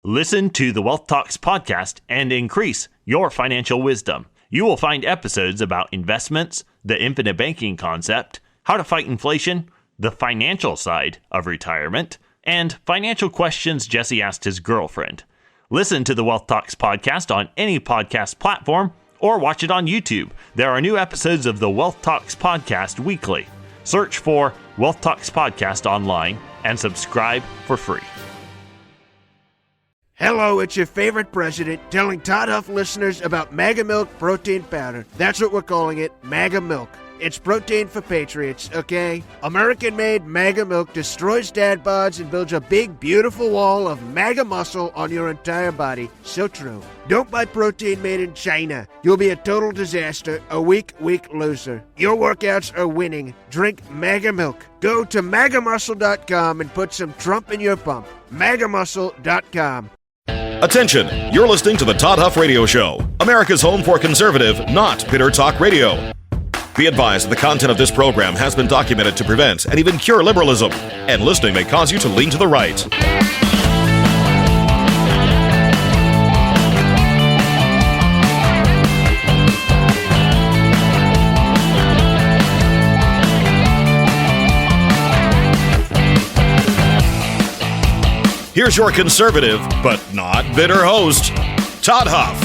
Listen to the Wealth Talks podcast and increase your financial wisdom. You will find episodes about investments, the infinite banking concept, how to fight inflation, the financial side of retirement, and financial questions Jesse asked his girlfriend. Listen to the Wealth Talks podcast on any podcast platform or watch it on YouTube. There are new episodes of the Wealth Talks podcast weekly. Search for Wealth Talks podcast online and subscribe for free. Hello, it's your favorite president telling Todd Huff listeners about Mega Milk Protein Powder. That's what we're calling it, Mega Milk. It's protein for patriots, okay? American-made Mega Milk destroys dad bods and builds a big, beautiful wall of mega muscle on your entire body. So true. Don't buy protein made in China. You'll be a total disaster, a weak loser. Your workouts are winning. Drink Mega Milk. Go to MegaMuscle.com and put some Trump in your pump. MegaMuscle.com. Attention, you're listening to the Todd Huff Radio Show, America's home for conservative, not bitter talk radio. Be advised that the content of this program has been documented to prevent and even cure liberalism, and listening may cause you to lean to the right. Here's your conservative, but not bitter host, Todd Huff.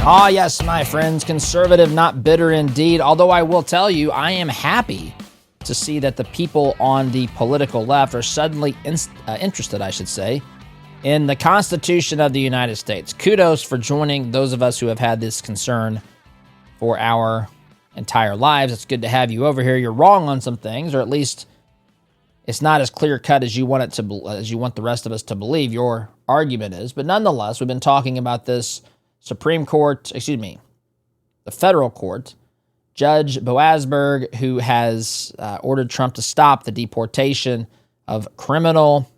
Ah, yes, my friends, conservative, not bitter indeed. Although I will tell you, I am happy to see that the people on the political left are suddenly interested, I should say, in the Constitution of the United States. Kudos for joining those of us who have had this concern for our entire lives. It's good to have you over here. You're wrong on some things, or at least it's not as clear-cut as you want it to, as you want the rest of us to believe your argument is. But nonetheless, we've been talking about this the federal court, Judge Boasberg, who has ordered Trump to stop the deportation of criminal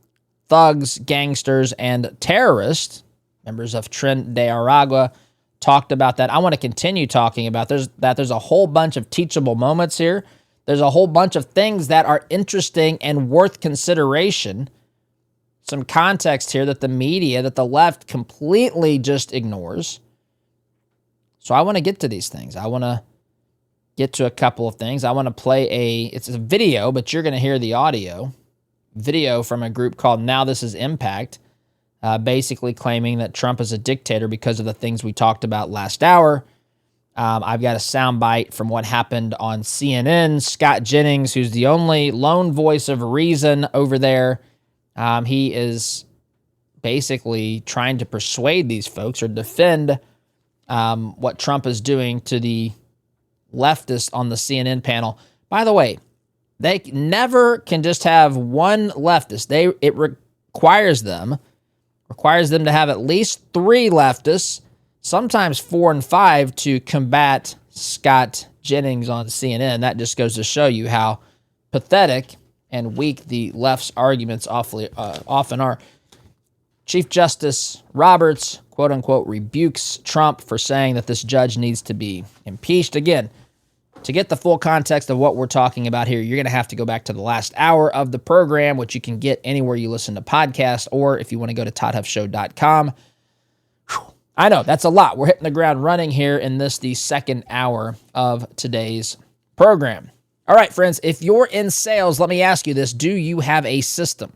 thugs, gangsters, and terrorists, members of Tren de Aragua, talked about that. I want to continue talking about there's a whole bunch of teachable moments here. There's a whole bunch of things that are interesting and worth consideration. Some context here that the media, that the left completely just ignores. So I want to get to these things. I want to get to a couple of things. I want to play it's a video, but you're going to hear the audio. Video from a group called Now This Is Impact, basically claiming that Trump is a dictator because of the things we talked about last hour. I've got a soundbite from what happened on CNN. Scott Jennings, who's the only lone voice of reason over there, he is basically trying to persuade these folks or defend what Trump is doing to the leftists on the CNN panel. By the way, they never can just have one leftist. It requires them to have at least three leftists, sometimes 4 and 5, to combat Scott Jennings on CNN. That just goes to show you how pathetic and weak the left's arguments often are. Chief Justice Roberts, quote-unquote, rebukes Trump for saying that this judge needs to be impeached. Again, to get the full context of what we're talking about here, you're going to have to go back to the last hour of the program, which you can get anywhere you listen to podcasts, or if you want to go to toddhuffshow.com. I know, that's a lot. We're hitting the ground running here in the second hour of today's program. All right, friends, if you're in sales, let me ask you this. Do you have a system?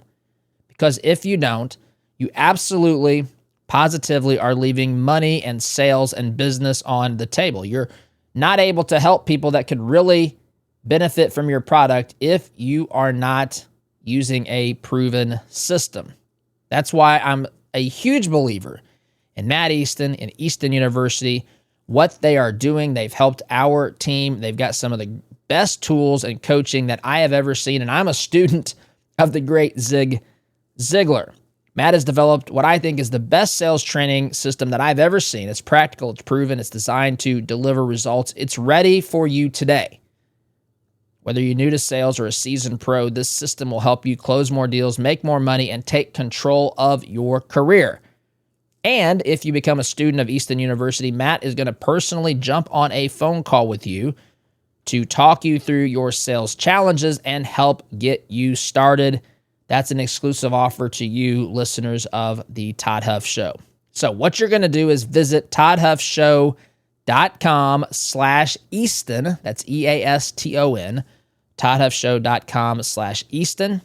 Because if you don't, you absolutely, positively are leaving money and sales and business on the table. You're not able to help people that could really benefit from your product if you are not using a proven system. That's why I'm a huge believer in Matt Easton and Easton University. What they are doing, they've helped our team. They've got some of the best tools and coaching that I have ever seen, and I'm a student of the great Zig Ziglar. Matt has developed what I think is the best sales training system that I've ever seen. It's practical, it's proven, it's designed to deliver results. It's ready for you today. Whether you're new to sales or a seasoned pro, this system will help you close more deals, make more money, and take control of your career. And if you become a student of Easton University, Matt is going to personally jump on a phone call with you to talk you through your sales challenges and help get you started. That's an exclusive offer to you listeners of the Todd Huff Show. So what you're going to do is visit toddhuffshow.com/Easton. That's EASTON. toddhuffshow.com/Easton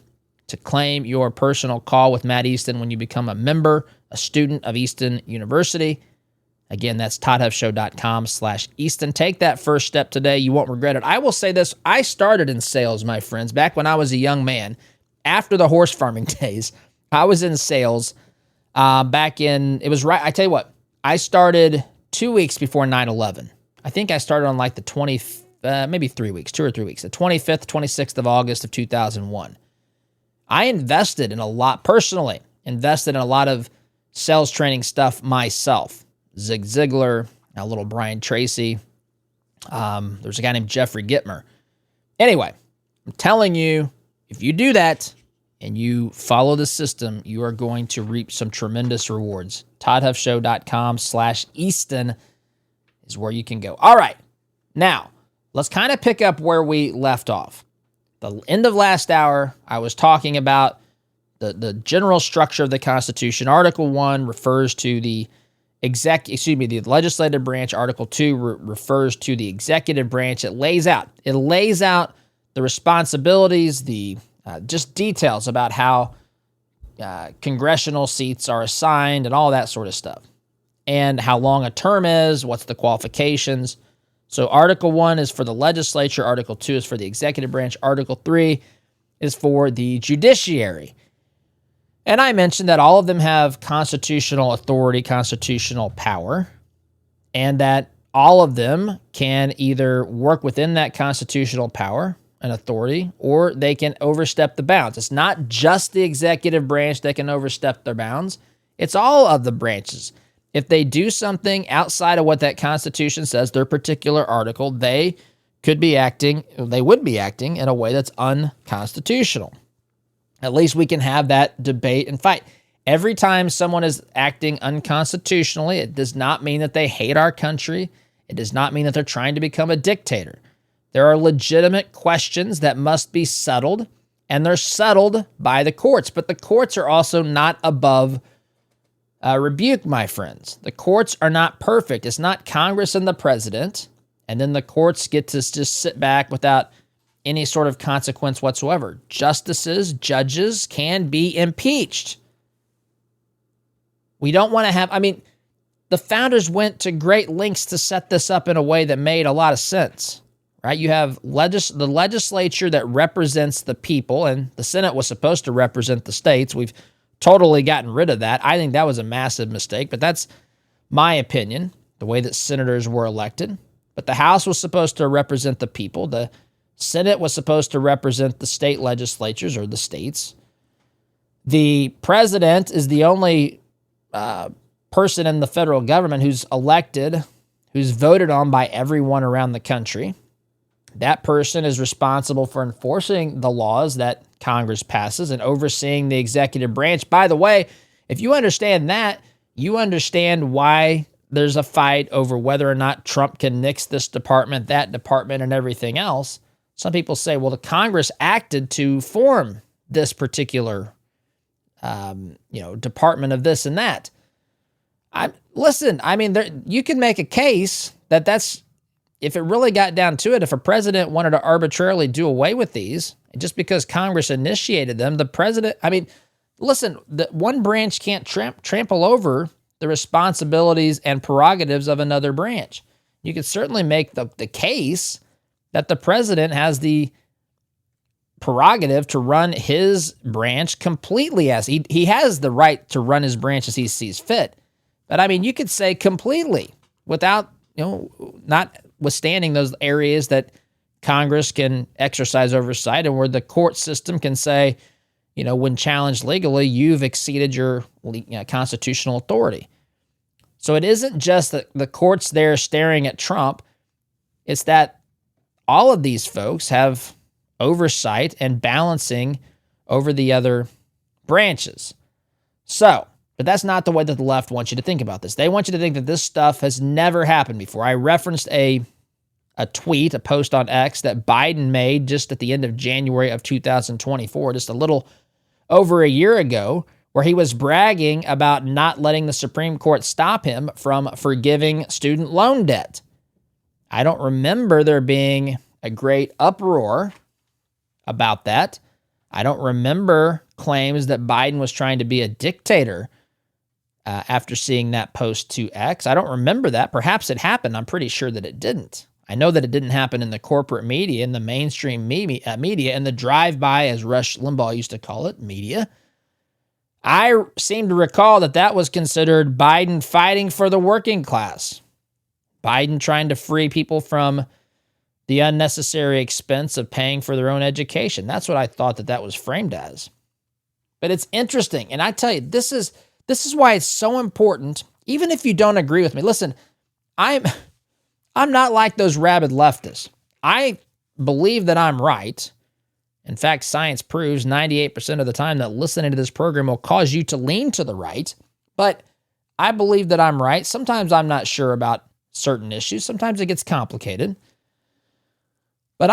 to claim your personal call with Matt Easton when you become a member, a student of Easton University. Again, that's toddhuffshow.com/Easton. Take that first step today. You won't regret it. I will say this. I started in sales, my friends, back when I was a young man. After the horse farming days, I was in sales back in, it was right, I tell you what, I started 2 weeks before 9/11. I think I started on like the maybe 3 weeks, 2 or 3 weeks, the 25th, 26th of August of 2001. I invested in a lot, personally, invested in a lot of sales training stuff myself. Zig Ziglar, a little Brian Tracy. There's a guy named Jeffrey Gitmer. Anyway, I'm telling you, if you do that and you follow the system, you are going to reap some tremendous rewards. toddhuffshow.com/Easton is where you can go. All right. Now, let's kind of pick up where we left off. The end of last hour, I was talking about the general structure of the Constitution. Article 1 refers to the the legislative branch. Article 2 refers to the executive branch. It lays out the responsibilities, the just details about how congressional seats are assigned and all that sort of stuff, and how long a term is, what's the qualifications. So Article 1 is for the legislature, Article 2 is for the executive branch, Article 3 is for the judiciary. And I mentioned that all of them have constitutional authority, constitutional power, and that all of them can either work within that constitutional power and authority, or they can overstep the bounds. It's not just the executive branch that can overstep their bounds. It's all of the branches. If they do something outside of what that Constitution says, their particular article, they would be acting in a way that's unconstitutional. At least we can have that debate and fight. Every time someone is acting unconstitutionally, it does not mean that they hate our country. It does not mean that they're trying to become a dictator. There are legitimate questions that must be settled, and they're settled by the courts. But the courts are also not above rebuke, my friends. The courts are not perfect. It's not Congress and the president, and then the courts get to just sit back without any sort of consequence whatsoever. Justices, judges can be impeached. We don't want to have, the founders went to great lengths to set this up in a way that made a lot of sense, right? You have the legislature that represents the people, and the Senate was supposed to represent the states. We've totally gotten rid of that. I think that was a massive mistake, but that's my opinion, the way that senators were elected. But the House was supposed to represent the people. The Senate was supposed to represent the state legislatures or the states. The president is the only person in the federal government who's elected, who's voted on by everyone around the country. That person is responsible for enforcing the laws that Congress passes and overseeing the executive branch. By the way, if you understand that, you understand why there's a fight over whether or not Trump can nix this department, that department, and everything else. Some people say, well, the Congress acted to form this particular, department of this and that. You can make a case that's, if it really got down to it, if a president wanted to arbitrarily do away with these, and just because Congress initiated them, the president, the one branch can't trample over the responsibilities and prerogatives of another branch. You could certainly make the case that the president has the prerogative to run his branch completely as he has the right to run his branch as he sees fit. But you could say completely without, notwithstanding those areas that Congress can exercise oversight and where the court system can say, when challenged legally, you've exceeded your constitutional authority. So it isn't just that the courts there staring at Trump. It's that all of these folks have oversight and balancing over the other branches. But that's not the way that the left wants you to think about this. They want you to think that this stuff has never happened before. I referenced a tweet, a post on X that Biden made just at the end of January of 2024, just a little over a year ago where he was bragging about not letting the Supreme Court stop him from forgiving student loan debt. I don't remember there being a great uproar about that. I don't remember claims that Biden was trying to be a dictator after seeing that post to X. I don't remember that. Perhaps it happened. I'm pretty sure that it didn't. I know that it didn't happen in the corporate media, in the mainstream media, and the drive-by, as Rush Limbaugh used to call it, media. I seem to recall that that was considered Biden fighting for the working class. Biden trying to free people from the unnecessary expense of paying for their own education. That's what I thought that was framed as. But it's interesting. And I tell you, this is why it's so important, even if you don't agree with me. Listen, I'm not like those rabid leftists. I believe that I'm right. In fact, science proves 98% of the time that listening to this program will cause you to lean to the right. But I believe that I'm right. Sometimes I'm not sure about certain issues. Sometimes it gets complicated. But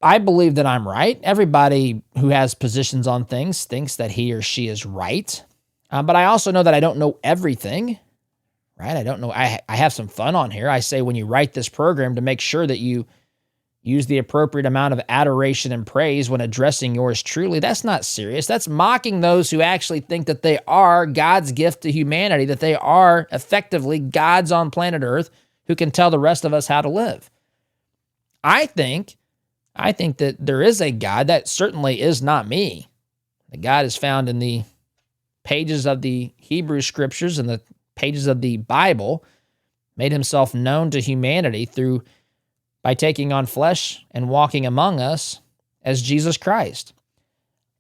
I believe that I'm right. Everybody who has positions on things thinks that he or she is right. But I also know that I don't know everything, right? I don't know. I have some fun on here. I say when you write this program to make sure that you use the appropriate amount of adoration and praise when addressing yours truly. That's not serious. That's mocking those who actually think that they are God's gift to humanity, that they are effectively gods on planet Earth who can tell the rest of us how to live. I think that there is a God that certainly is not me. The God is found in the pages of the Hebrew scriptures and the pages of the Bible, made himself known to humanity by taking on flesh and walking among us as Jesus Christ.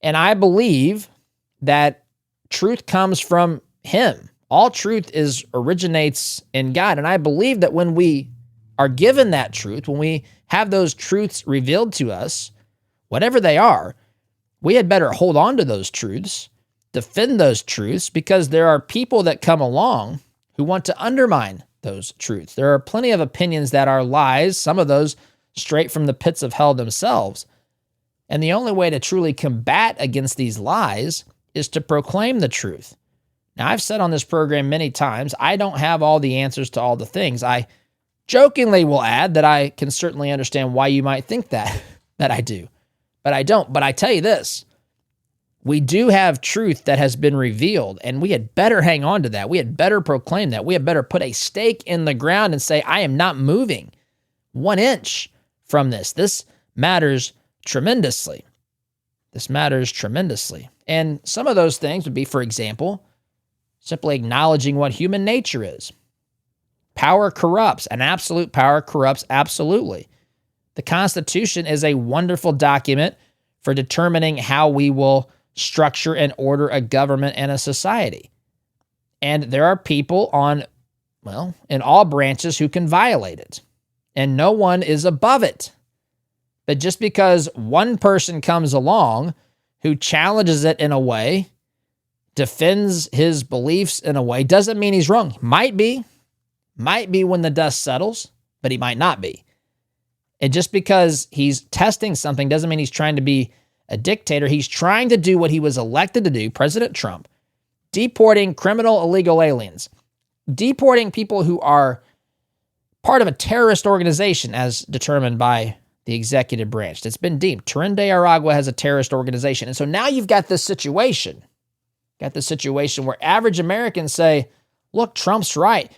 And I believe that truth comes from him. All truth originates in God. And I believe that when we are given that truth, when we have those truths revealed to us, whatever they are, we had better hold on to those truths, defend those truths, because there are people that come along who want to undermine those truths. There are plenty of opinions that are lies, some of those straight from the pits of hell themselves. And the only way to truly combat against these lies is to proclaim the truth. Now, I've said on this program many times, I don't have all the answers to all the things. I jokingly will add that I can certainly understand why you might think that I do, but I don't. But I tell you this, we do have truth that has been revealed, and we had better hang on to that. We had better proclaim that. We had better put a stake in the ground and say, I am not moving 1 inch from this. This matters tremendously. This matters tremendously. And some of those things would be, for example, simply acknowledging what human nature is. Power corrupts, and absolute power corrupts absolutely. The Constitution is a wonderful document for determining how we will structure and order a government and a society. And there are people in all branches who can violate it. And no one is above it. But just because one person comes along who challenges it in a way, defends his beliefs in a way, doesn't mean he's wrong. Might be when the dust settles, but he might not be. And just because he's testing something doesn't mean he's trying to be a dictator. He's trying to do what he was elected to do, President Trump, deporting criminal illegal aliens, deporting people who are part of a terrorist organization as determined by the executive branch. It's been deemed. Tren de Aragua has a terrorist organization. And so now you've got this situation. Where average Americans say, look, Trump's right.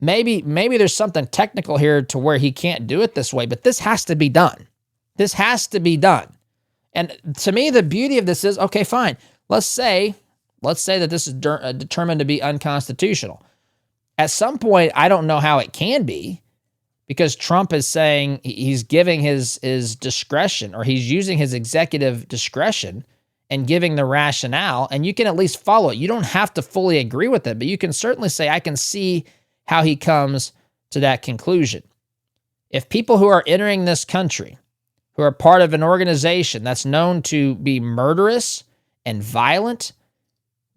Maybe there's something technical here to where he can't do it this way, but this has to be done. This has to be done. And to me, the beauty of this is, okay, fine. Let's say that this is determined to be unconstitutional. At some point, I don't know how it can be, because Trump is saying he's giving his discretion, or he's using his executive discretion and giving the rationale, and you can at least follow it. You don't have to fully agree with it, but you can certainly say, I can see how he comes to that conclusion. If people who are entering this country, who are part of an organization that's known to be murderous and violent,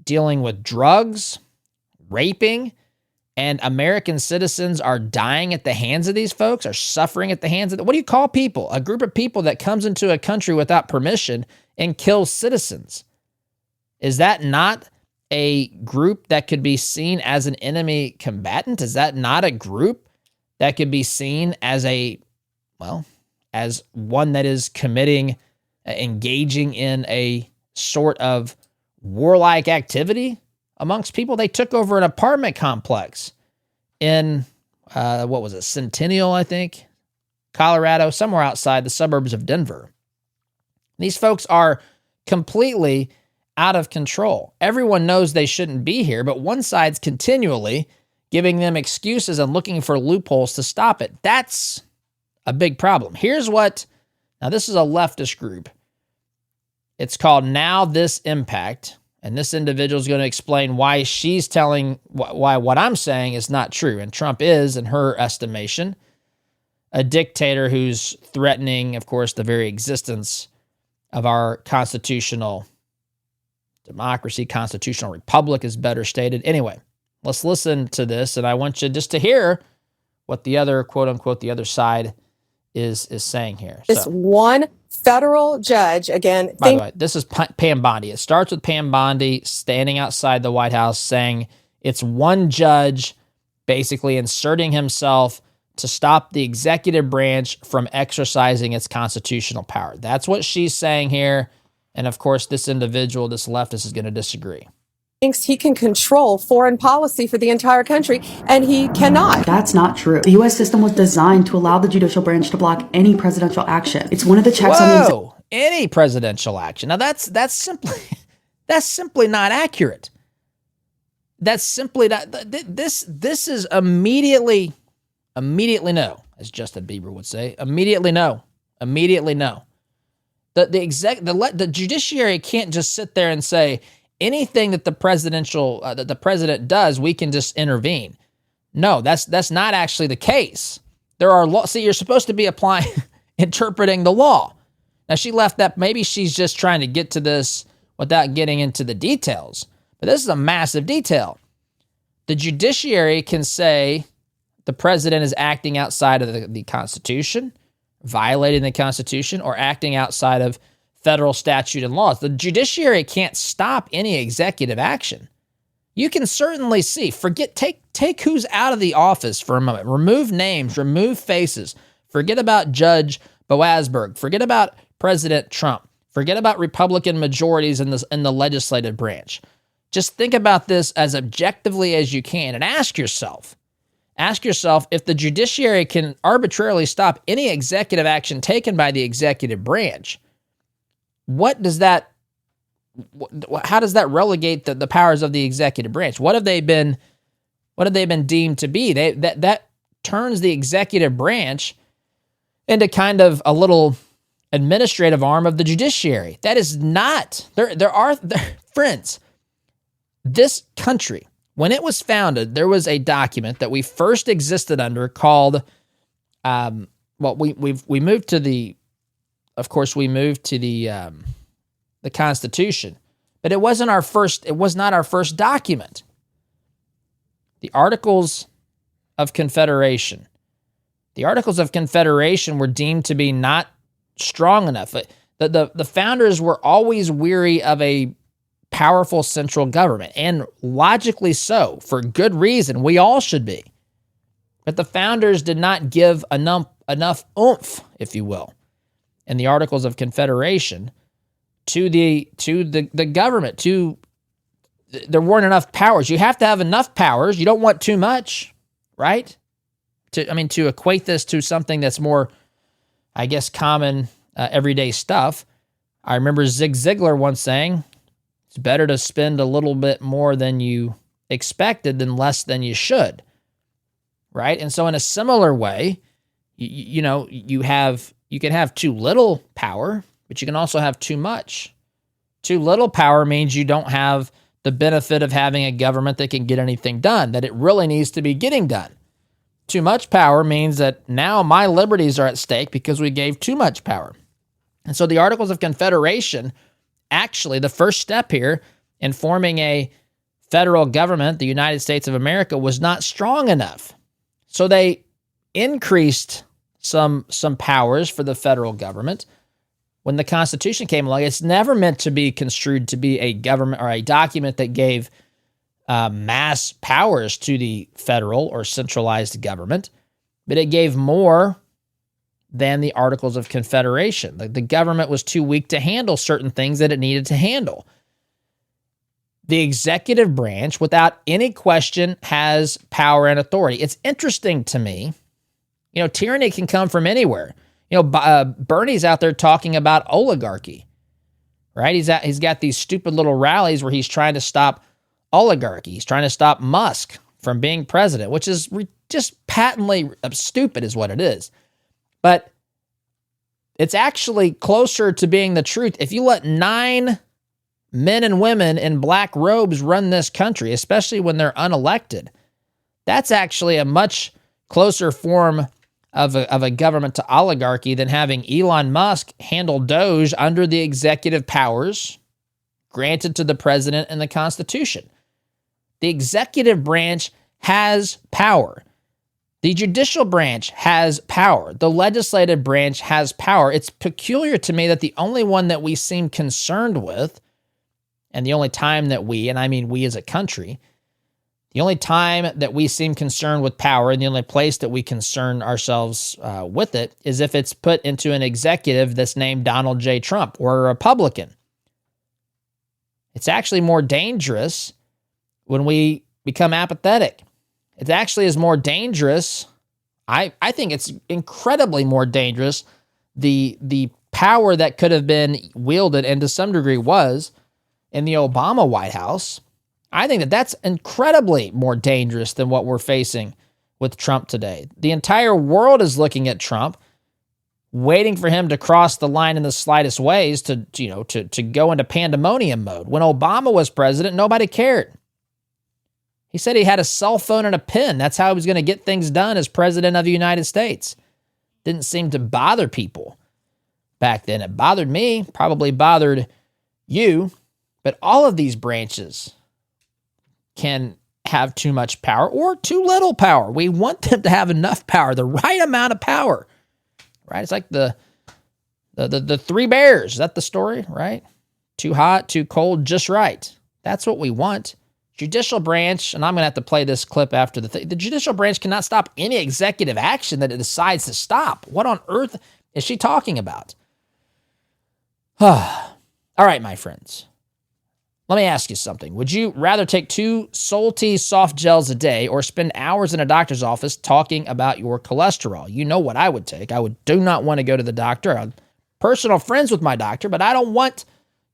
dealing with drugs, raping, and American citizens are dying at the hands of these folks, are suffering at the hands of what do you call people? A group of people that comes into a country without permission and kills citizens. Is that not a group that could be seen as an enemy combatant? Is that not a group that could be seen as as one that is engaging in a sort of warlike activity amongst people? They took over an apartment complex in, Centennial, I think, Colorado, somewhere outside the suburbs of Denver. These folks are completely out of control. Everyone knows they shouldn't be here, but one side's continually giving them excuses and looking for loopholes to stop it. That's a big problem. Now this is a leftist group. It's called Now This Impact, and this individual is going to explain why she's telling why what I'm saying is not true. And Trump is, in her estimation, a dictator who's threatening, of course, the very existence of our constitutional democracy, constitutional republic is better stated. Anyway, let's listen to this, and I want you just to hear what the other, quote unquote, the other side is saying here. This one federal judge, again. By the way, this is Pam Bondi. It starts with Pam Bondi standing outside the White House saying it's one judge basically inserting himself to stop the executive branch from exercising its constitutional power. That's what she's saying here. And of course, this individual, this leftist, is going to disagree. Thinks he can control foreign policy for the entire country, and he cannot. That's not true. The U.S. system was designed to allow the judicial branch to block any presidential action. It's one of the checks on the any presidential action. Now that's simply not accurate. That's simply not. This is immediately no, as Justin Bieber would say. Immediately no. The judiciary can't just sit there and say anything that the president does, we can just intervene. No, that's not actually the case. There are laws. See, you're supposed to be interpreting the law. Now she left that. Maybe she's just trying to get to this without getting into the details. But this is a massive detail. The judiciary can say the president is acting outside of the Constitution, violating the Constitution, or acting outside of federal statute and laws. The judiciary can't stop any executive action. You can certainly see, take who's out of the office for a moment. Remove names, remove faces. Forget about Judge Boasberg. Forget about President Trump. Forget about Republican majorities in the legislative branch. Just think about this as objectively as you can and ask yourself if the judiciary can arbitrarily stop any executive action taken by the executive branch, how does that relegate the powers of the executive branch? What have they been deemed to be? That turns the executive branch into kind of a little administrative arm of the judiciary. That is not, friends, this country, when it was founded, there was a document that we first existed under called, we moved to the Constitution, but it was not our first document. The Articles of Confederation. The Articles of Confederation were deemed to be not strong enough. The founders were always weary of a powerful central government, and logically so, for good reason. We all should be. But the founders did not give enough oomph, if you will, in the Articles of Confederation to the government. There weren't enough powers. You have to have enough powers. You don't want too much, right? To equate this to something that's more, I guess, common everyday stuff. I remember Zig Ziglar once saying, it's better to spend a little bit more than you expected than less than you should, right? And so in a similar way, you can have too little power, but you can also have too much. Too little power means you don't have the benefit of having a government that can get anything done, that it really needs to be getting done. Too much power means that now my liberties are at stake because we gave too much power. And so the Articles of Confederation, actually the first step here in forming a federal government, the United States of America, was not strong enough. So they increased some powers for the federal government, when the Constitution came along, it's never meant to be construed to be a government or a document that gave mass powers to the federal or centralized government, but it gave more than the Articles of Confederation. The government was too weak to handle certain things that it needed to handle. The executive branch, without any question, has power and authority. It's interesting to me, tyranny can come from anywhere. Bernie's out there talking about oligarchy, right? He's got these stupid little rallies where he's trying to stop oligarchy. He's trying to stop Musk from being president, which is just patently stupid is what it is. But it's actually closer to being the truth. If you let 9 men and women in black robes run this country, especially when they're unelected, that's actually a much closer form of a government to oligarchy than having Elon Musk handle Doge under the executive powers granted to the president and the Constitution. The executive branch has power. The judicial branch has power. The legislative branch has power. It's peculiar to me that the only one that we seem concerned with, and the only time that we, and I mean we as a country, the only time that we seem concerned with power and the only place that we concern ourselves with it is if it's put into an executive that's named Donald J. Trump or a Republican. It's actually more dangerous when we become apathetic. It actually is more dangerous. I think it's incredibly more dangerous. The power that could have been wielded, and to some degree was, in the Obama White House, I think that that's incredibly more dangerous than what we're facing with Trump today. The entire world is looking at Trump, waiting for him to cross the line in the slightest ways to go into pandemonium mode. When Obama was president, nobody cared. He said he had a cell phone and a pen. That's how he was going to get things done as president of the United States. Didn't seem to bother people back then. It bothered me, probably bothered you, but all of these branches can have too much power or too little power. We want them to have enough power, the right amount of power, right? It's like the three bears. Is that the story, right? Too hot, too cold, just right. That's what we want. Judicial branch, and I'm going to have to play this clip after the judicial branch cannot stop any executive action that it decides to stop. What on earth is she talking about? All right, my friends. Let me ask you something. Would you rather take 2 salty soft gels a day or spend hours in a doctor's office talking about your cholesterol? You know what I would take. I do not want to go to the doctor. I'm personal friends with my doctor, but I don't want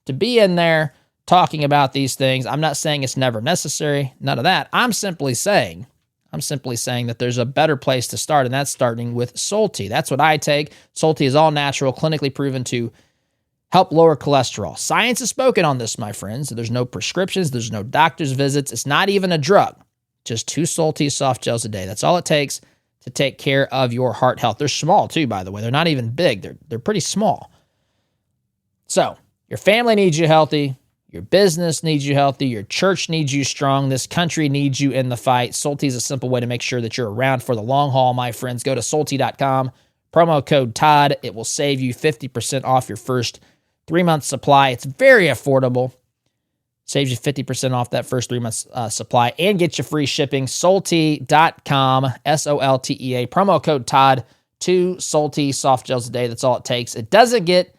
to be in there talking about these things. I'm not saying it's never necessary. None of that. I'm simply saying that there's a better place to start, and that's starting with Solti. That's what I take. Solti is all natural, clinically proven to help lower cholesterol. Science has spoken on this, my friends. There's no prescriptions. There's no doctor's visits. It's not even a drug. Just 2 salty soft gels a day. That's all it takes to take care of your heart health. They're small too, by the way. They're not even big. They're pretty small. So your family needs you healthy. Your business needs you healthy. Your church needs you strong. This country needs you in the fight. Solti is a simple way to make sure that you're around for the long haul, my friends. Go to Solti.com, promo code Todd. It will save you 50% off your first 3-month supply. It's very affordable. Saves you 50% off that first 3 months supply and get you free shipping. Solti.com, SOLTEA, promo code Todd, 2 Solti soft gels a day. That's all it takes. It doesn't get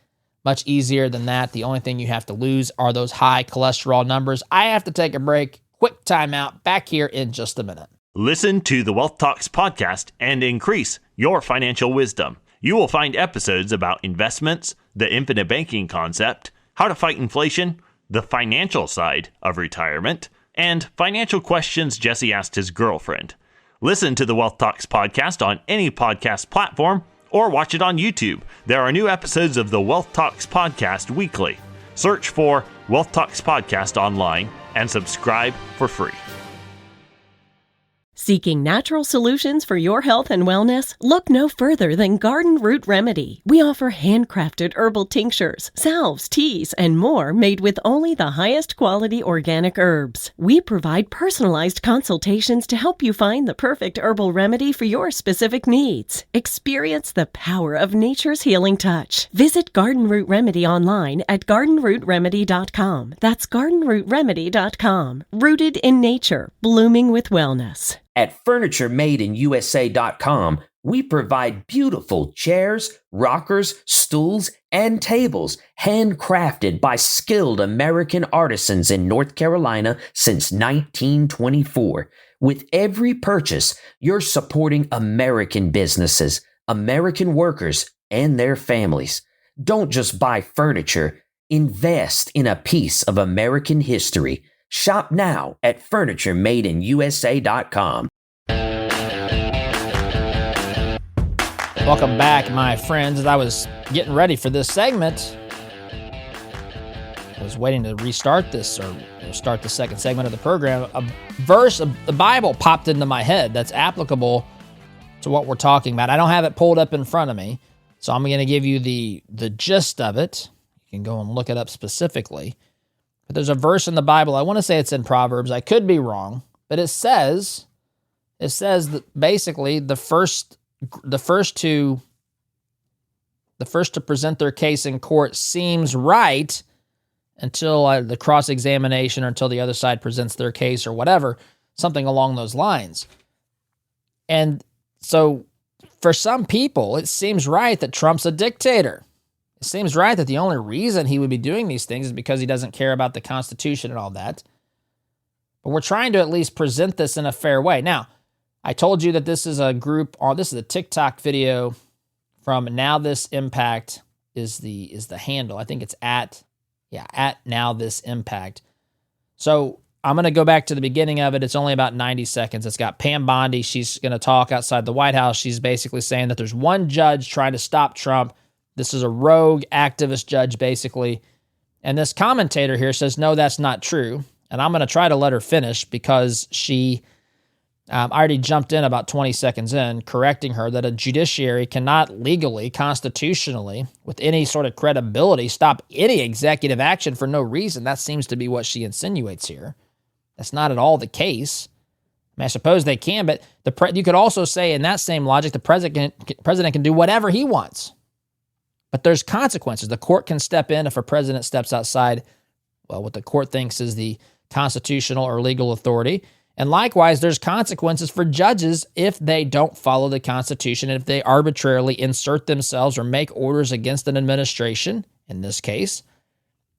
much easier than that. The only thing you have to lose are those high cholesterol numbers. I have to take a break. Quick timeout. Back here in just a minute. Listen to the Wealth Talks podcast and increase your financial wisdom. You will find episodes about investments, the infinite banking concept, how to fight inflation, the financial side of retirement, and financial questions Jesse asked his girlfriend. Listen to the Wealth Talks podcast on any podcast platform or watch it on YouTube. There are new episodes of the Wealth Talks podcast weekly. Search for Wealth Talks podcast online and subscribe for free. Seeking natural solutions for your health and wellness? Look no further than Garden Root Remedy. We offer handcrafted herbal tinctures, salves, teas, and more made with only the highest quality organic herbs. We provide personalized consultations to help you find the perfect herbal remedy for your specific needs. Experience the power of nature's healing touch. Visit Garden Root Remedy online at gardenrootremedy.com. That's gardenrootremedy.com. Rooted in nature, blooming with wellness. At FurnitureMadeInUSA.com, we provide beautiful chairs, rockers, stools, and tables handcrafted by skilled American artisans in North Carolina since 1924. With every purchase, you're supporting American businesses, American workers, and their families. Don't just buy furniture, invest in a piece of American history. Shop now at FurnitureMadeInUSA.com. Welcome back, my friends. As I was getting ready for this segment, I was waiting to restart this or start the second segment of the program. A verse of the Bible popped into my head that's applicable to what we're talking about. I don't have it pulled up in front of me, so I'm going to give you the gist of it. You can go and look it up specifically. But there's a verse in the Bible. I want to say it's in Proverbs. I could be wrong, but it says that basically the first to present their case in court seems right until the cross-examination or until the other side presents their case or whatever, something along those lines. And so for some people, it seems right that Trump's a dictator. It seems right that the only reason he would be doing these things is because he doesn't care about the Constitution and all that. But we're trying to at least present this in a fair way. Now, I told you that this is a TikTok video from Now This Impact is the handle. I think it's at Now This Impact. So I'm going to go back to the beginning of it. It's only about 90 seconds. It's got Pam Bondi. She's going to talk outside the White House. She's basically saying that there's one judge trying to stop Trump. This is a rogue activist judge, basically. And this commentator here says, no, that's not true. And I'm going to try to let her finish because she already jumped in about 20 seconds in, correcting her that a judiciary cannot legally, constitutionally, with any sort of credibility, stop any executive action for no reason. That seems to be what she insinuates here. That's not at all the case. I mean, I suppose they can, but you could also say in that same logic, the president can do whatever he wants. But there's consequences. The court can step in if a president steps outside, well, what the court thinks is the constitutional or legal authority. And likewise, there's consequences for judges if they don't follow the Constitution and if they arbitrarily insert themselves or make orders against an administration, in this case,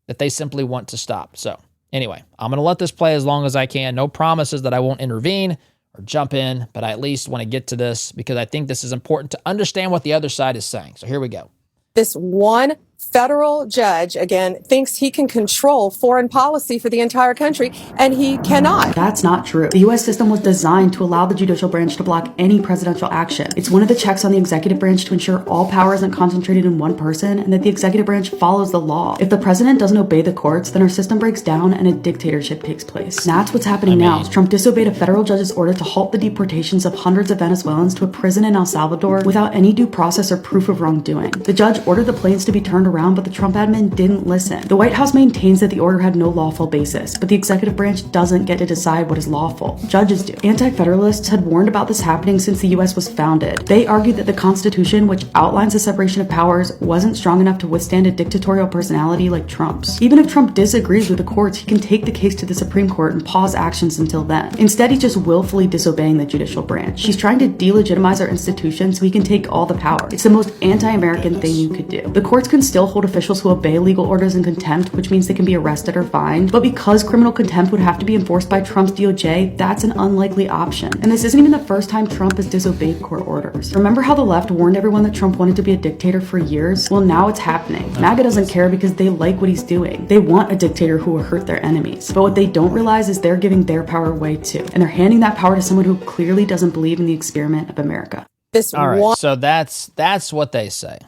that they simply want to stop. So anyway, I'm going to let this play as long as I can. No promises that I won't intervene or jump in, but I at least want to get to this because I think this is important to understand what the other side is saying. So here we go. This one federal judge, again, thinks he can control foreign policy for the entire country, and he cannot. That's not true. The U.S. system was designed to allow the judicial branch to block any presidential action. It's one of the checks on the executive branch to ensure all power isn't concentrated in one person and that the executive branch follows the law. If the president doesn't obey the courts, then our system breaks down and a dictatorship takes place. And that's what's happening now. Trump disobeyed a federal judge's order to halt the deportations of hundreds of Venezuelans to a prison in El Salvador without any due process or proof of wrongdoing. The judge ordered the planes to be turned around, but the Trump admin didn't listen. The White House maintains that the order had no lawful basis, but the executive branch doesn't get to decide what is lawful. Judges do. Anti-federalists had warned about this happening since the U.S. was founded. They argued that the Constitution, which outlines the separation of powers, wasn't strong enough to withstand a dictatorial personality like Trump's. Even if Trump disagrees with the courts, he can take the case to the Supreme Court and pause actions until then. Instead, he's just willfully disobeying the judicial branch. He's trying to delegitimize our institutions so he can take all the power. It's the most anti-American thing you could do. The courts can still hold officials who obey legal orders in contempt, which means they can be arrested or fined. But because criminal contempt would have to be enforced by Trump's DOJ, that's an unlikely option. And this isn't even the first time Trump has disobeyed court orders. Remember how the left warned everyone that Trump wanted to be a dictator for years? Well, now it's happening. MAGA doesn't care because they like what he's doing. They want a dictator who will hurt their enemies. But what they don't realize is they're giving their power away too. And they're handing that power to someone who clearly doesn't believe in the experiment of America. All right, so that's what they say.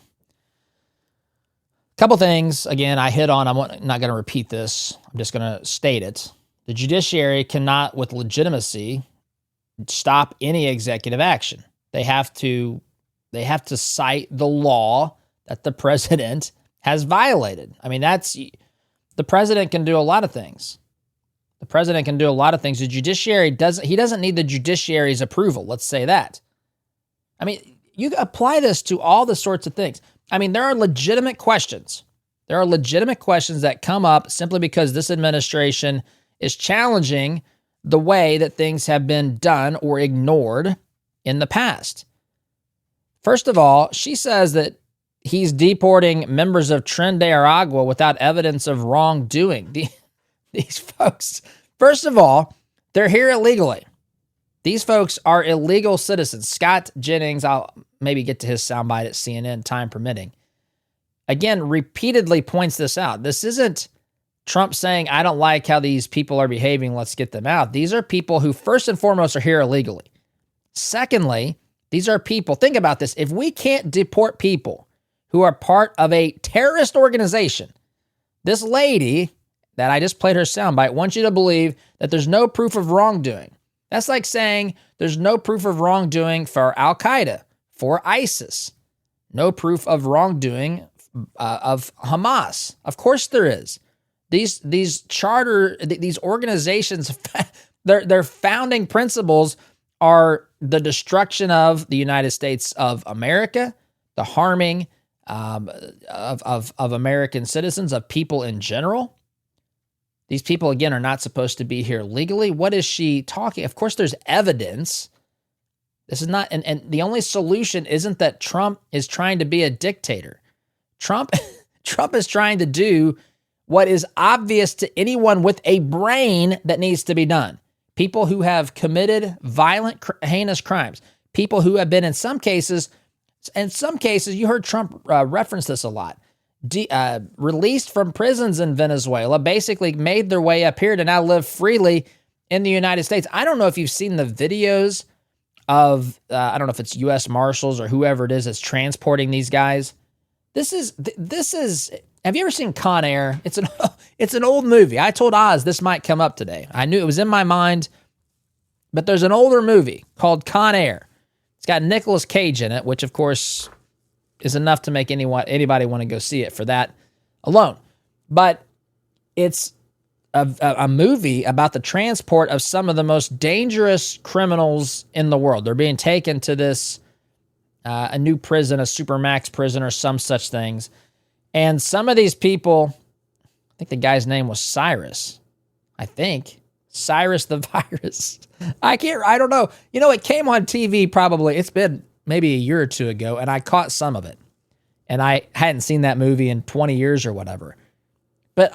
Couple things, again, I hit on. I'm not going to repeat this. I'm just going to state it. The judiciary cannot, with legitimacy, stop any executive action. They have to cite the law that the president has violated. I mean, the president can do a lot of things. The president can do a lot of things. The judiciary doesn't need the judiciary's approval. Let's say that. I mean, you apply this to all the sorts of things. I mean, there are legitimate questions. There are legitimate questions that come up simply because this administration is challenging the way that things have been done or ignored in the past. First of all, she says that he's deporting members of Tren de Aragua without evidence of wrongdoing. These folks, first of all, they're here illegally. These folks are illegal citizens. Scott Jennings, I'll maybe get to his soundbite at CNN, time permitting, again, repeatedly points this out. This isn't Trump saying, I don't like how these people are behaving, let's get them out. These are people who, first and foremost, are here illegally. Secondly, these are people, think about this, if we can't deport people who are part of a terrorist organization, this lady that I just played her soundbite wants you to believe that there's no proof of wrongdoing. That's like saying there's no proof of wrongdoing for Al-Qaeda, for ISIS. No proof of wrongdoing of Hamas. Of course there is. These organizations, their founding principles are the destruction of the United States of America, the harming of American citizens, of people in general. These people, again, are not supposed to be here legally. What is she talking? Of course, there's evidence. This is not, and the only solution isn't that Trump is trying to be a dictator. Trump is trying to do what is obvious to anyone with a brain that needs to be done. People who have committed violent, heinous crimes. People who have been, in some cases, you heard Trump reference this a lot, released from prisons in Venezuela, basically made their way up here to now live freely in the United States. I don't know if you've seen the videos of, I don't know if it's U.S. Marshals or whoever it is that's transporting these guys. This is. Have you ever seen Con Air? It's an old movie. I told Oz this might come up today. I knew it was in my mind, but there's an older movie called Con Air. It's got Nicolas Cage in it, which of course is enough to make anybody want to go see it for that alone. But it's a movie about the transport of some of the most dangerous criminals in the world. They're being taken to this a new prison, a supermax prison, or some such things. And some of these people, I think the guy's name was Cyrus. Cyrus the Virus. I don't know. You know, it came on TV probably, it's been maybe a year or two ago, and I caught some of it. And I hadn't seen that movie in 20 years or whatever. But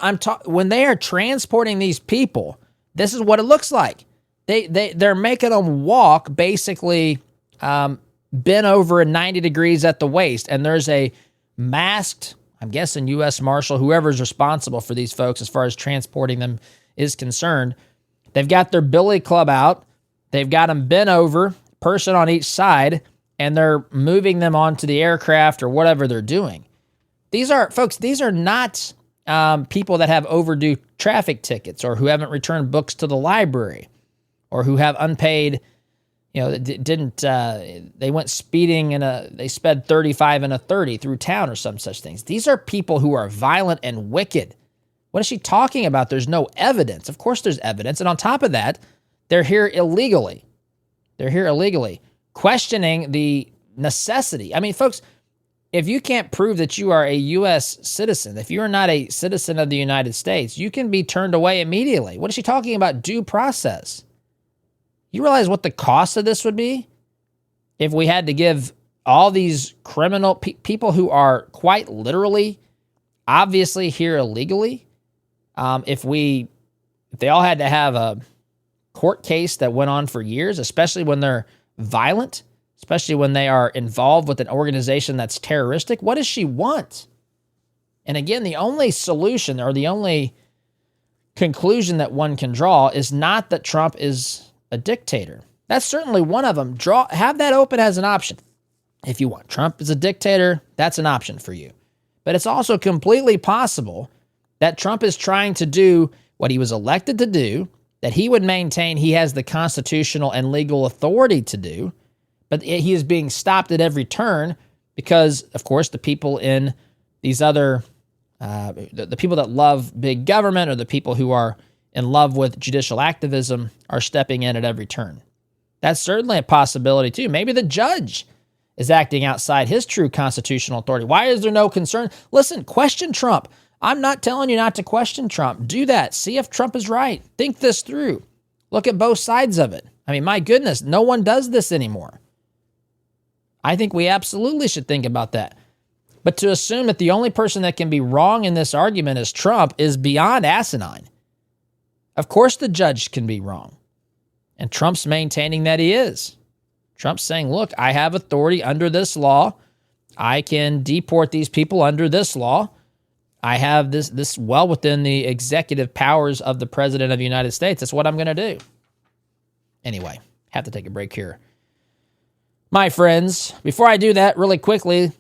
when they are transporting these people, this is what it looks like. They're making them walk basically bent over at 90 degrees at the waist. And there's a masked, I'm guessing U.S. Marshal, whoever's responsible for these folks as far as transporting them is concerned. They've got their billy club out. They've got them bent over, person on each side, and they're moving them onto the aircraft or whatever they're doing. These are not people that have overdue traffic tickets or who haven't returned books to the library or who have unpaid, they went speeding they sped 35 in a 30 through town or some such things. These are people who are violent and wicked. What is she talking about? There's no evidence. Of course there's evidence. And on top of that, they're here illegally. Questioning the necessity. I mean, folks, if you can't prove that you are a U.S. citizen, if you're not a citizen of the United States, you can be turned away immediately. What is she talking about? Due process. You realize what the cost of this would be? If we had to give all these criminal people who are quite literally, obviously here illegally, if they all had to have a court case that went on for years, especially when they're violent, especially when they are involved with an organization that's terroristic, what does she want? And again, the only solution or the only conclusion that one can draw is not that Trump is a dictator. That's certainly one of them. Have that open as an option if you want. Trump is a dictator, that's an option for you. But it's also completely possible that Trump is trying to do what he was elected to do, that he would maintain he has the constitutional and legal authority to do, but he is being stopped at every turn because, of course, the people in these other, the people that love big government or the people who are in love with judicial activism are stepping in at every turn. That's certainly a possibility, too. Maybe the judge is acting outside his true constitutional authority. Why is there no concern? Listen, question Trump. I'm not telling you not to question Trump. Do that. See if Trump is right. Think this through. Look at both sides of it. I mean, my goodness, no one does this anymore. I think we absolutely should think about that. But to assume that the only person that can be wrong in this argument is Trump is beyond asinine. Of course the judge can be wrong. And Trump's maintaining that he is. Trump's saying, look, I have authority under this law. I can deport these people under this law. I have this well within the executive powers of the President of the United States. That's what I'm going to do. Anyway, have to take a break here. My friends, before I do that, really quickly,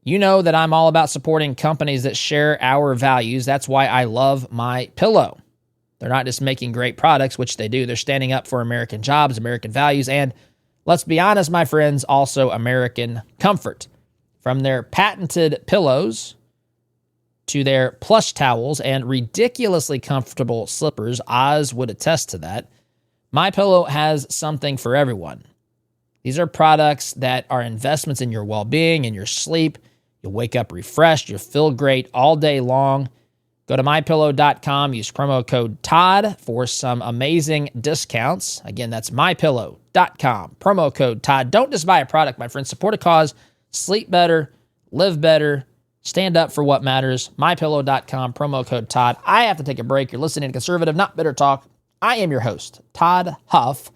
you know that I'm all about supporting companies that share our values. That's why I love MyPillow. They're not just making great products, which they do. They're standing up for American jobs, American values, and let's be honest, my friends, also American comfort. From their patented pillows to their plush towels and ridiculously comfortable slippers, Oz would attest to that. MyPillow has something for everyone. These are products that are investments in your well-being and your sleep. You'll wake up refreshed. You'll feel great all day long. Go to MyPillow.com. Use promo code Todd for some amazing discounts. Again, that's MyPillow.com. Promo code Todd. Don't just buy a product, my friends. Support a cause. Sleep better. Live better. Stand up for what matters. MyPillow.com. Promo code Todd. I have to take a break. You're listening to Conservative, Not Bitter Talk. I am your host, Todd Huff.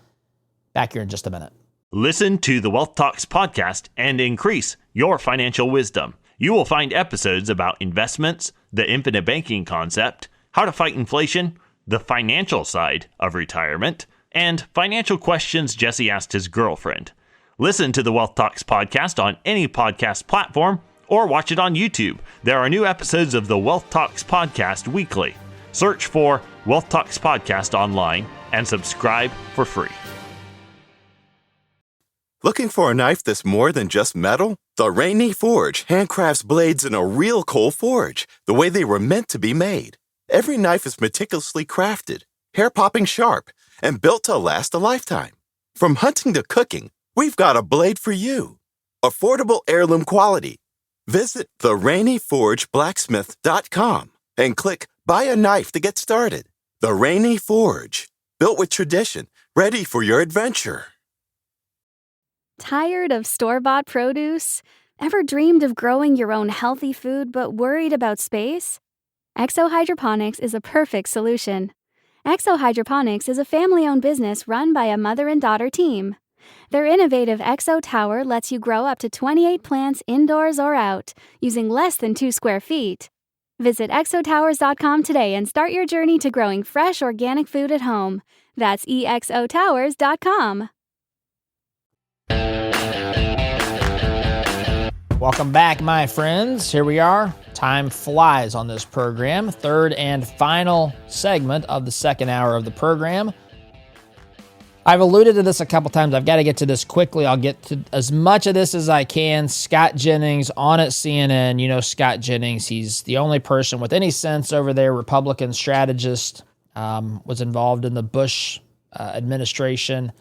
Back here in just a minute. Listen to the Wealth Talks podcast and increase your financial wisdom. You will find episodes about investments, the infinite banking concept, how to fight inflation, the financial side of retirement, and financial questions Jesse asked his girlfriend. Listen to the Wealth Talks podcast on any podcast platform or watch it on YouTube. There are new episodes of the Wealth Talks podcast weekly. Search for Wealth Talks podcast online and subscribe for free. Looking for a knife that's more than just metal? The Rainy Forge handcrafts blades in a real coal forge, the way they were meant to be made. Every knife is meticulously crafted, hair-popping sharp, and built to last a lifetime. From hunting to cooking, we've got a blade for you. Affordable heirloom quality. Visit therainyforgeblacksmith.com and click Buy a Knife to get started. The Rainy Forge, built with tradition, ready for your adventure. Tired of store-bought produce? Ever dreamed of growing your own healthy food but worried about space? Exo Hydroponics is a perfect solution. Exo Hydroponics is a family-owned business run by a mother and daughter team. Their innovative Exo Tower lets you grow up to 28 plants indoors or out, using less than 2 square feet. Visit exotowers.com today and start your journey to growing fresh organic food at home. That's exotowers.com. Welcome back, my friends. Here we are. Time flies on this program. Third and final segment of the second hour of the program. I've alluded to this a couple times. I've got to get to this quickly. I'll get to as much of this as I can. Scott Jennings on at CNN. You know Scott Jennings. He's the only person with any sense over there, Republican strategist, was involved in the Bush administration.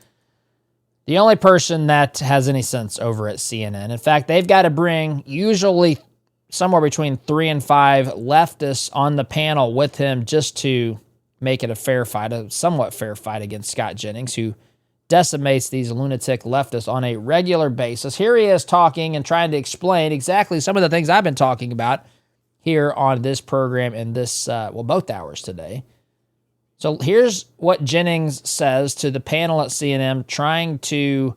The only person that has any sense over at CNN. In fact, they've got to bring usually somewhere between 3 and 5 leftists on the panel with him just to make it a fair fight, a somewhat fair fight against Scott Jennings, who decimates these lunatic leftists on a regular basis. Here he is talking and trying to explain exactly some of the things I've been talking about here on this program in this, both hours today. So here's what Jennings says to the panel at CNN, trying to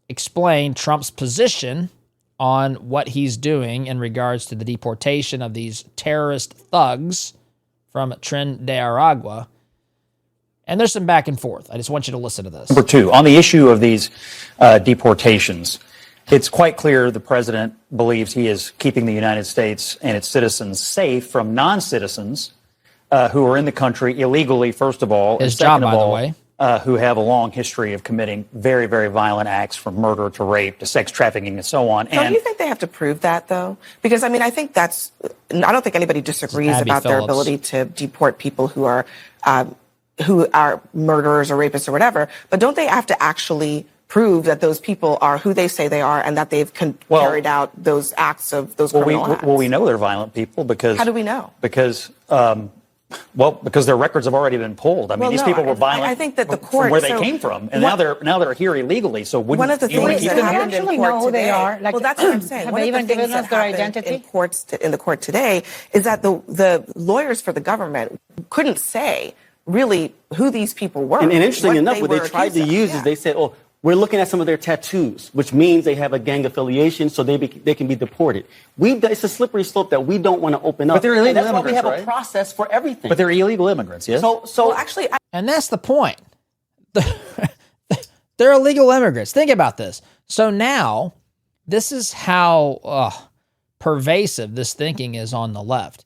explain Trump's position on what he's doing in regards to the deportation of these terrorist thugs from Tren de Aragua. And there's some back and forth. I just want you to listen to this. Number 2, on the issue of these deportations, it's quite clear the president believes he is keeping the United States and its citizens safe from non-citizens who are in the country illegally, first of all. His and second job, of by the all, way. Who have a long history of committing very, very violent acts, from murder to rape to sex trafficking and so on. Don't you think they have to prove that, though? Because, I mean, I think I don't think anybody disagrees about their ability to deport people who are murderers or rapists or whatever, but don't they have to actually prove that those people are who they say they are and that they've carried out those acts of those criminal acts? Well, we know they're violent people because... How do we know? Because their records have already been pulled. I mean, these people were violent. I think that the court, from where they came from, and now they're here illegally. So one of the things that happened in court who today, they are. well, that's what I'm saying. Have One they of the even things given that us their happened identity? in the court today is that the lawyers for the government couldn't say really who these people were. And interesting enough, what they tried to use is they said, "Oh, we're looking at some of their tattoos, which means they have a gang affiliation, so they can be deported." It's a slippery slope that we don't want to open up. But they're illegal and that's immigrants, why we have right? a process for everything. But they're illegal immigrants, yes? So actually... And that's the point. They're illegal immigrants. Think about this. So now, this is how pervasive this thinking is on the left.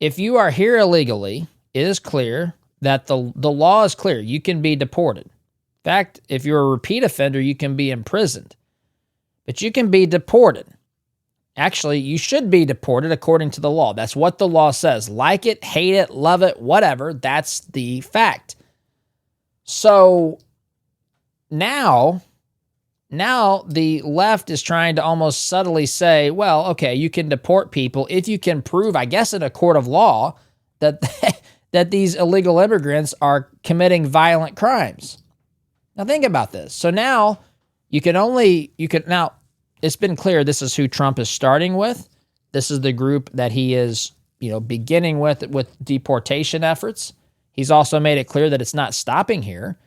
If you are here illegally, it is clear that the law is clear. You can be deported. In fact, if you're a repeat offender, you can be imprisoned. But you can be deported. Actually, you should be deported according to the law. That's what the law says. Like it, hate it, love it, whatever. That's the fact. So now the left is trying to almost subtly say, well, okay, you can deport people if you can prove, I guess in a court of law, that that these illegal immigrants are committing violent crimes. Now think about this. So now now it's been clear this is who Trump is starting with. This is the group that he is, beginning with deportation efforts. He's also made it clear that it's not stopping here,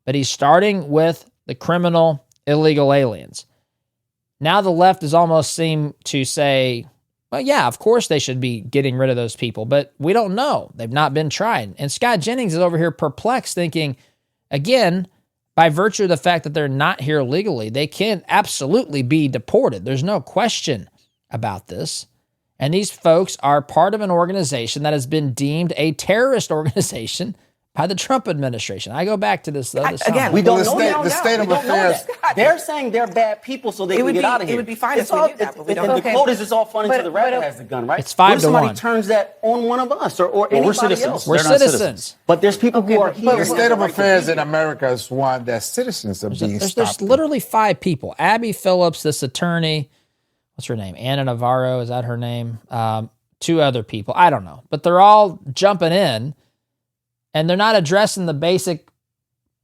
but he's starting with the criminal illegal aliens. Now the left has almost seemed to say, well, yeah, of course they should be getting rid of those people, but we don't know. They've not been tried. And Scott Jennings is over here perplexed, thinking, again, by virtue of the fact that they're not here legally, they can absolutely be deported. There's no question about this. And these folks are part of an organization that has been deemed a terrorist organization by the Trump administration. I go back to this, though. Again, we don't know the state of affairs. They're saying they're bad people, so they can get out of here. It would be fine if we knew that, but we don't. The quote is it's all fun until the rabbit has the gun, right? It's 5 to 1. Somebody turns that on one of us or anybody we're citizens. else. We're citizens. But there's people who are here. The state of affairs in America is one that citizens are being stopped. There's literally 5 people. Abby Phillips, this attorney, what's her name? Anna Navarro, is that her name? 2 other people. I don't know. But they're all jumping in, and they're not addressing the basic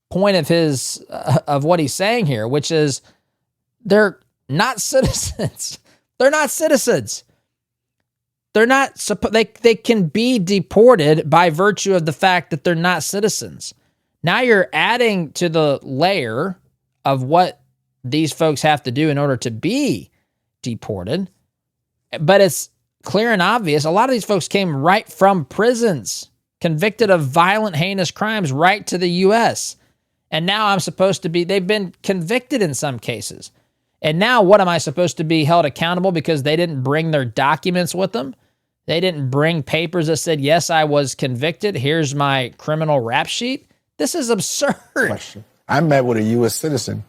point of what he's saying here, which is they're not citizens. They're not citizens. They can be deported by virtue of the fact that they're not citizens. Now you're adding to the layer of what these folks have to do in order to be deported. But it's clear and obvious. A lot of these folks came right from prisons, convicted of violent, heinous crimes, right to the U.S. And now they've been convicted in some cases. And now what am I supposed to be held accountable because they didn't bring their documents with them? They didn't bring papers that said, yes, I was convicted. Here's my criminal rap sheet. This is absurd. Question. I met with a U.S. citizen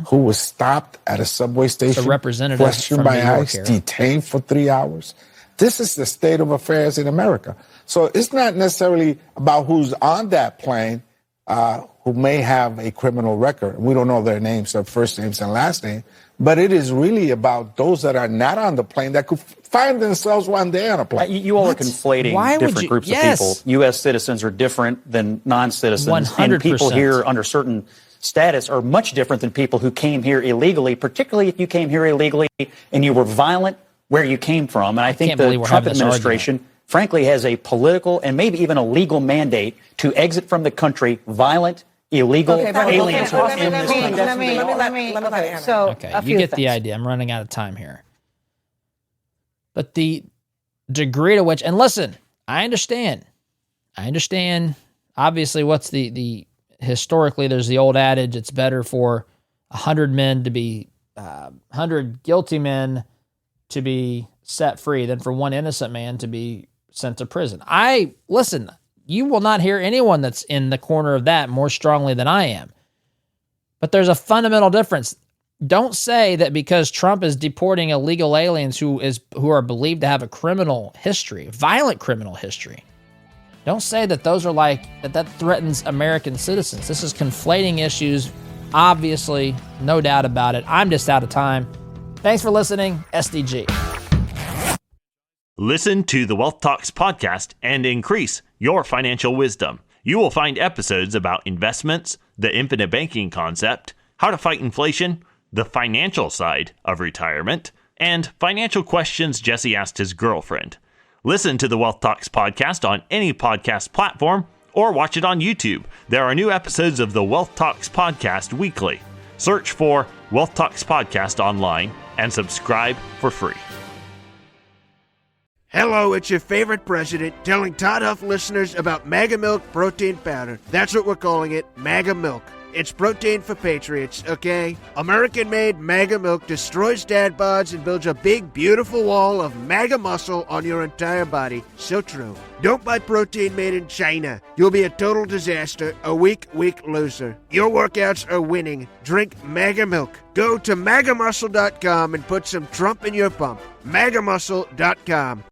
who was stopped at a subway station, a representative questioned from by New York ICE, here. detained for 3 hours. This is the state of affairs in America. So it's not necessarily about who's on that plane who may have a criminal record. We don't know their names, their first names and last name, but it is really about those that are not on the plane that could find themselves one day on a plane. You all are conflating different groups of people. U.S. citizens are different than non-citizens. 100%. And people here under certain status are much different than people who came here illegally, particularly if you came here illegally and you were violent where you came from. And I think the Trump administration, frankly, has a political and maybe even a legal mandate to exit from the country violent, illegal aliens who are in this country. Okay, you get the idea. I'm running out of time here. But the degree to which, and listen, I understand. Obviously, what's the historically, there's the old adage, it's better for 100 men to be, 100 guilty men to be set free than for one innocent man to be sent to prison. Listen, you will not hear anyone that's in the corner of that more strongly than I am. But there's a fundamental difference. Don't say that because Trump is deporting illegal aliens who are believed to have a criminal history, violent criminal history. Don't say that those are that threatens American citizens. This is conflating issues, obviously, no doubt about it. I'm just out of time. Thanks for listening, SDG. Listen to the Wealth Talks podcast and increase your financial wisdom. You will find episodes about investments, the infinite banking concept, how to fight inflation, the financial side of retirement, and financial questions Jesse asked his girlfriend. Listen to the Wealth Talks podcast on any podcast platform or watch it on YouTube. There are new episodes of the Wealth Talks podcast weekly. Search for Wealth Talks podcast online and subscribe for free. Hello, it's your favorite president telling Todd Huff listeners about MAGA Milk Protein Powder. That's what we're calling it, MAGA Milk. It's protein for patriots, okay? American-made MAGA milk destroys dad bods and builds a big, beautiful wall of MAGA muscle on your entire body. So true. Don't buy protein made in China. You'll be a total disaster, a weak loser. Your workouts are winning. Drink MAGA milk. Go to MAGAmuscle.com and put some Trump in your pump. MAGAmuscle.com.